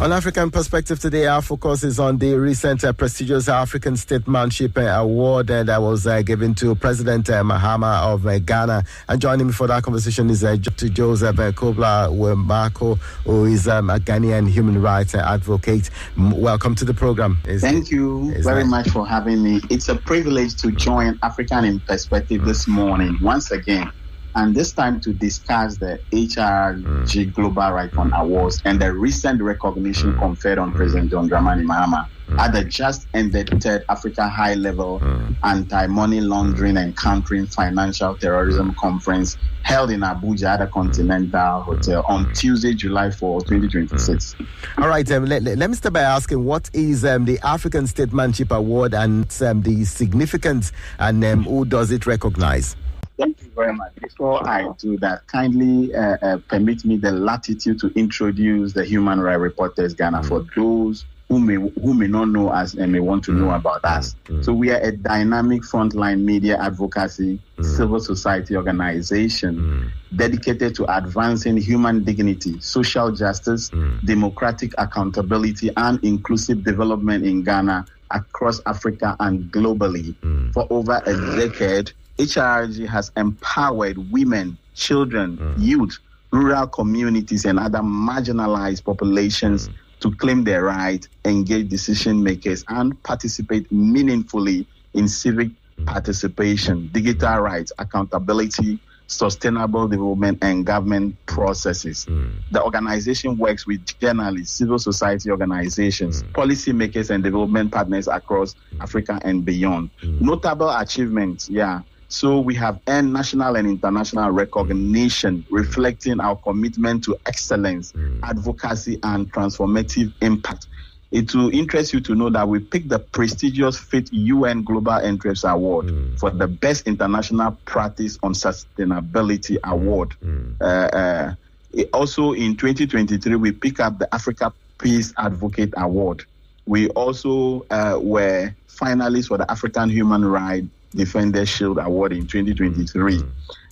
On African Perspective today, our focus is on the recent prestigious African Statesmanship Award that was given to President Mahama of Ghana. And joining me for that conversation is Dr. Joseph Kobla Wemakor, who is a Ghanaian human rights advocate. Welcome to the program. Thank you very much for having me. It's a privilege to join African in Perspective this morning once again. And this time to discuss the HRRG Global RightsShield Awards and the recent recognition conferred on President Dramani Mahama at the just ended third Africa High-Level Anti-Money Laundering and Countering Financial Terrorism Conference held in Abuja at the Continental Hotel on Tuesday, July 4, 2026. All right, let me start by asking, what is the African Statesmanship Award and the significance, and who does it recognize? Thank you very much. Before I do that, kindly permit me the latitude to introduce the Human Rights Reporters Ghana for those who may not know us and may want to know about us. So we are a dynamic frontline media advocacy, civil society organization dedicated to advancing human dignity, social justice, democratic accountability, and inclusive development in Ghana, across Africa and globally. For over a decade, HRRG has empowered women, children, youth, rural communities, and other marginalized populations to claim their rights, engage decision makers, and participate meaningfully in civic participation, digital rights, accountability, sustainable development, and government processes. The organization works with journalists, civil society organizations, policymakers, and development partners across Africa and beyond. Notable achievements, So we have earned national and international recognition, reflecting our commitment to excellence, advocacy, and transformative impact. It will interest you to know that we picked the prestigious 5th UN Global Interests Award for the Best International Practice on Sustainability Award. Also in 2023, we picked up the Africa Peace Advocate Award. We also were finalists for the African Human Rights Defender Shield Award in 2023,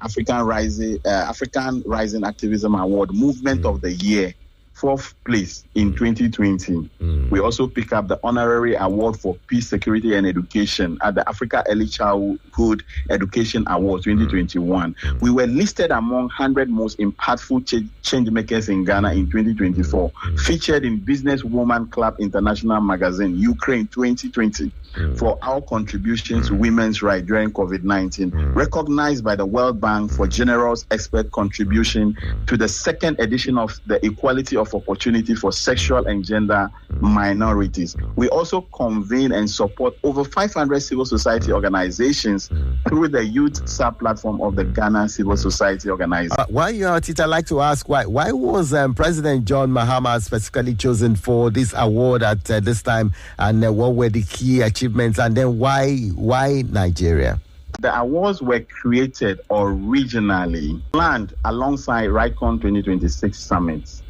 African Rising Activism Award, Movement of the Year, 4th place in 2020. We also pick up the Honorary Award for Peace, Security, and Education at the Africa Early Childhood Education Award 2021. We were listed among 100 most impactful change makers in Ghana in 2024, featured in Business Woman Club International Magazine, Ukraine 2020. For our contributions to women's rights during COVID-19, recognized by the World Bank for generous expert contribution to the 2nd edition of the Equality of Opportunity for Sexual and Gender Minorities. We also convene and support over 500 civil society organizations through the youth sub-platform of the Ghana Civil Society Organization. While you're at it, I'd like to ask, why was President John Mahama specifically chosen for this award at this time, and what were the key achievements, and then why Nigeria? The awards were created originally, planned alongside RightCon 2026 summits.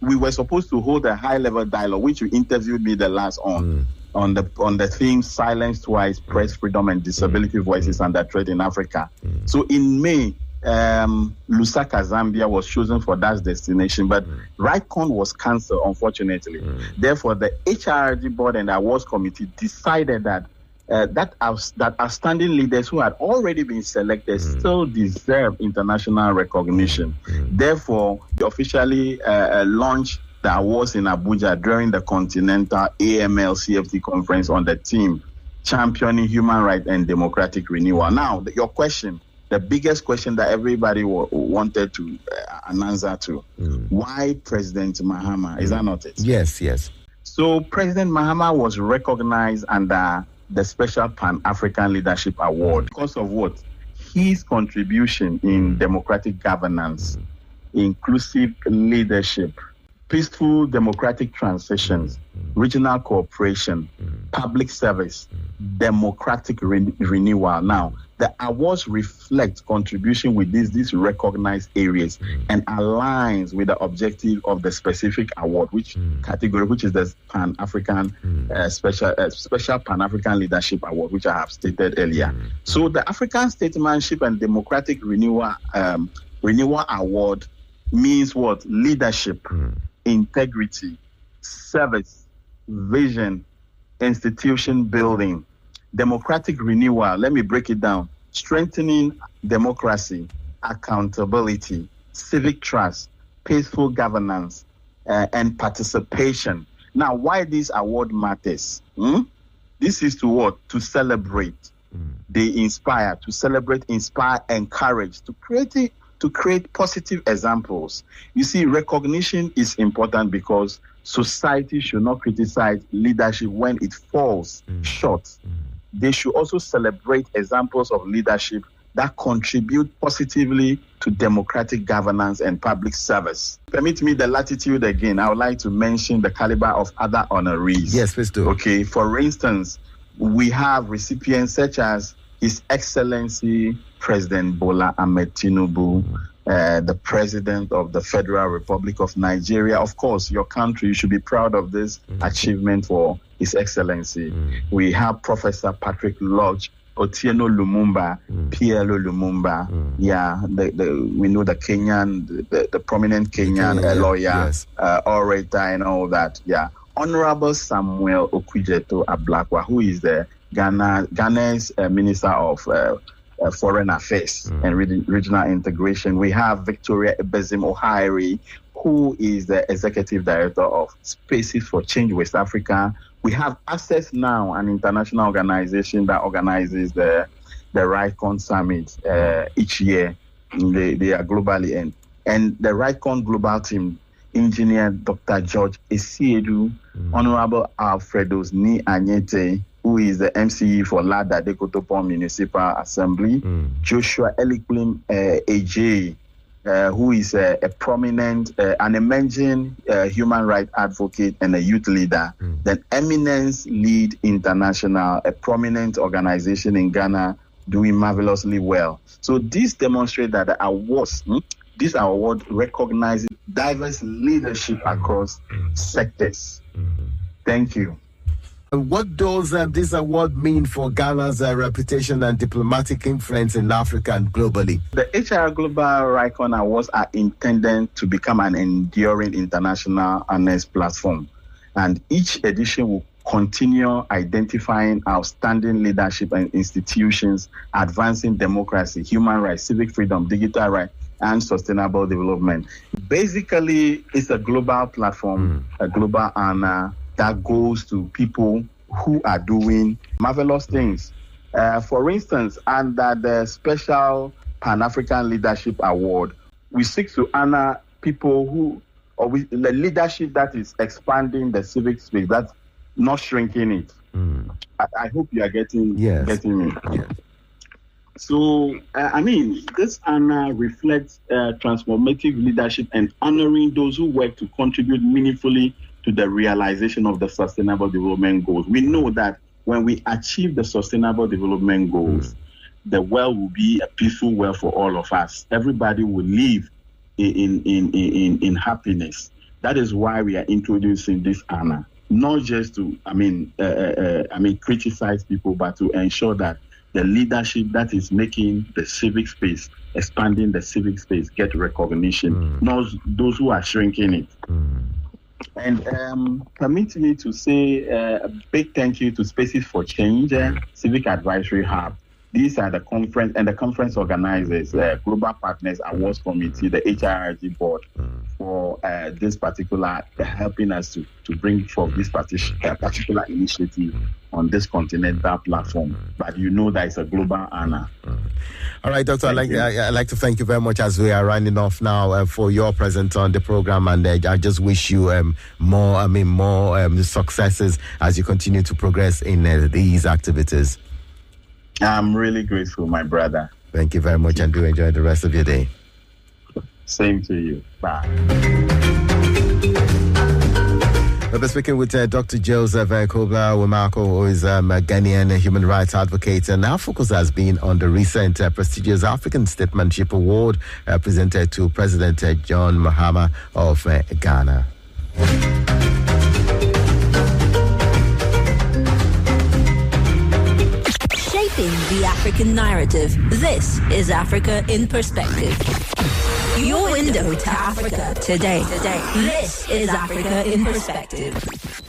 We were supposed to hold a high-level dialogue, which you interviewed me the last on the theme Silence Twice, Press Freedom and Disability Voices Under Threat in Africa. So in May, Lusaka, Zambia was chosen for that destination, but RightCon was cancelled, unfortunately. Therefore, the HRRG board and the awards committee decided that outstanding leaders who had already been selected still deserve international recognition. Therefore, we officially launched the awards in Abuja during the Continental AML CFT conference on the theme Championing Human Rights and Democratic Renewal. Now, your question, the biggest question that everybody wanted to an answer to, why President Mahama? Is that not it? Yes. So President Mahama was recognized under the Special Pan-African Leadership Award because of what? His contribution in democratic governance, inclusive leadership, peaceful democratic transitions, regional cooperation, public service, democratic renewal. Now, the awards reflect contribution with these recognized areas and aligns with the objective of the specific award, which category, which is the Pan-African Special Pan-African Leadership Award, which I have stated earlier. So the African Statesmanship and Democratic Renewal Award means what? Leadership, integrity, service, vision, institution building, democratic renewal. Let me break it down. Strengthening democracy, accountability, civic trust, peaceful governance, and participation. Now, why this award matters? This is to what? To celebrate. They inspire, to celebrate, inspire, encourage, to create positive examples. You see, recognition is important because society should not criticize leadership when it falls short. They should also celebrate examples of leadership that contribute positively to democratic governance and public service. Permit me the latitude again. I would like to mention the caliber of other honorees. Yes, please do. Okay, for instance, we have recipients such as His Excellency President Bola Ahmed Tinubu, the President of the Federal Republic of Nigeria. Of course, your country, you should be proud of this achievement for His Excellency. We have Professor Patrick Lodge, Otieno Lumumba, PLO Lumumba. Yeah, we know the Kenyan, the prominent Kenyan lawyer, yes. Orator, and all that. Yeah, Honorable Samuel Okudzeto Ablakwa, who is the Ghana's Minister of Foreign Affairs and Regional Integration. We have Victoria Ebezim Ohairi, who is the Executive Director of Spaces for Change West Africa. We have Access Now, an international organization that organizes the RightCon Summit each year. They are globally and the RightCon Global Team, Engineer Dr. George Esiedu, Honorable Alfredo Ni Anyete, who is the MCE for Lada Dekotopon Municipal Assembly, Joshua Eliklim AJ, who is a prominent, an emerging human rights advocate and a youth leader. Then Eminence Lead International, a prominent organization in Ghana doing marvelously well. So this demonstrates that the awards, this award recognizes diverse leadership across sectors. Thank you. What does this award mean for Ghana's reputation and diplomatic influence in Africa and globally? The HRRG Global RightShield Awards are intended to become an enduring international honors platform, and each edition will continue identifying outstanding leadership and institutions advancing democracy, human rights, civic freedom, digital rights, and sustainable development. Basically, it's a global platform, a global honor that goes to people who are doing marvelous things. For instance, under the Special Pan-African Leadership Award, we seek to honor people the leadership that is expanding the civic space, that's not shrinking it. I hope you are getting me. Yes. So, this honor reflects transformative leadership and honoring those who work to contribute meaningfully to the realization of the Sustainable Development Goals. We know that when we achieve the Sustainable Development Goals, the world will be a peaceful world for all of us. Everybody will live in happiness. That is why we are introducing this honor, not just to criticize people, but to ensure that the leadership that is making the civic space, expanding the civic space, get recognition, not those who are shrinking it. And permit me to say a big thank you to Spaces for Change, Civic Advisory Hub. These are the conference and the conference organizers, Global Partners Awards Committee, the HRRG board, for this particular, helping us to bring forth this particular initiative on this continental platform. But you know that it's a global honor. All right, Doctor, I'd like to thank you very much as we are running off now for your presence on the program, and I just wish you more successes as you continue to progress in these activities. I'm really grateful, my brother. Thank you very much, and do enjoy the rest of your day. Same to you. Bye. We'll be speaking with Dr. Joseph Kobla Wemakor, who is a Ghanaian human rights advocate, and our focus has been on the recent prestigious African Statesmanship Award presented to President John Mahama of Ghana. Shaping the African narrative. This is Africa in Perspective. Your window to Africa today. This is Africa in Perspective.